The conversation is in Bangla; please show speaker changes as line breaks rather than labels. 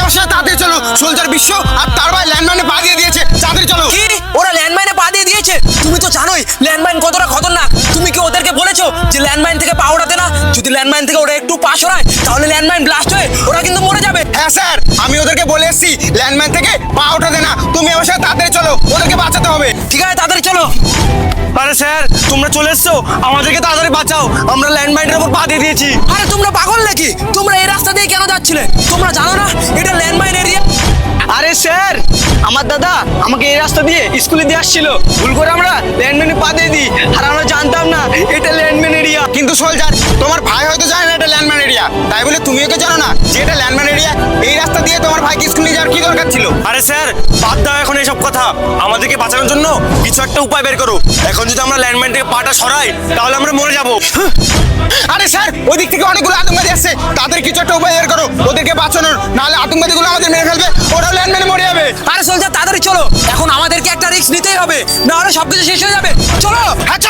আমার সাথে তাড়াতাড়ি চলো। সোলজার বিশ্ব আর তার ভাই ল্যান্ডমাইনে পা দিয়ে দিয়েছে, তাড়াতাড়ি চলো।
কি ওরা ল্যান্ডমাইনে পা দিয়ে দিয়েছে? তুমি তো জানোই ল্যান্ডমাইন কতটা খতরনাক। তুমি কি ওদেরকে বলেছো যে ল্যান্ডমাইন থেকে পা ওঠাতে না? যদি ল্যান্ডমাইন থেকে ওরা একটু পা সরায় তাহলে ল্যান্ডমাইন ব্লাস্ট হয়ে ওরা কিন্তু মরে যাবে।
হ্যাঁ স্যার, আমি ওদেরকে বলে এসেছি ল্যান্ডমাইন থেকে পা ওঠাতে না। তুমি আমার সাথে তাড়াতাড়ি চলো, ওদেরকে বাঁচাতে হবে।
ঠিক আছে, তাড়াতাড়ি চলো।
আরে স্যার, তোমরা চলে এসছো, আমাদেরকে তাড়াতাড়ি বাঁচাও, আমরা ল্যান্ডমাইনের উপর পা দিয়ে দিয়েছি।
আরে তোমরা পাগল নাকি? তোমরা এই রাস্তা দিয়ে কেন যাচ্ছিলে? তোমরা জানো না এটা ল্যান্ডমাইন এরিয়া?
আরে স্যার, আমার দাদা আমাকে এই রাস্তা দিয়ে স্কুলে দিয়ে আসছিল, ভুল করে আমরা ল্যান্ডমাইনে পা দিয়ে দিই, আর আমরা জানতাম না এটা ল্যান্ডমাইন এরিয়া।
কিন্তু সোলজার, তোমার ভাই হয়তো জানে না এটা ল্যান্ডমাইন এরিয়া, তাই বলে তুমি ওকে জানো না যে এটা ল্যান্ডমাইন এরিয়া? এই রাস্তা দিয়ে তোমার ভাইকে স্কুলে যাওয়ার কি দরকার ছিল?
আরে স্যার, বাদ দাও এখন এসব কথা, আমাদেরকে বাঁচানোর জন্য কিছু একটা উপায় বের করো। এখন যদি আমরা ল্যান্ডমাইন থেকে পাটা সরাই তাহলে আমরা মরে যাবো।
আরে স্যার, ওই দিক থেকে অনেকগুলো আতঙ্কবাদী আসছে, তাদের কিছু একটা উপায় বের করো ওদেরকে বাঁচানোর, নাহলে আতঙ্কবাদীগুলো আমাদের মেরে ফেলবে, ওরাও ল্যান্ডমাইনে মরে যাবে।
আরে সোলজার, তাড়াতাড়ি চলো, এখন আমাদেরকে একটা রিস্ক নিতেই হবে, না হলে সবকিছু শেষ হয়ে যাবে। চলো।
হ্যাঁ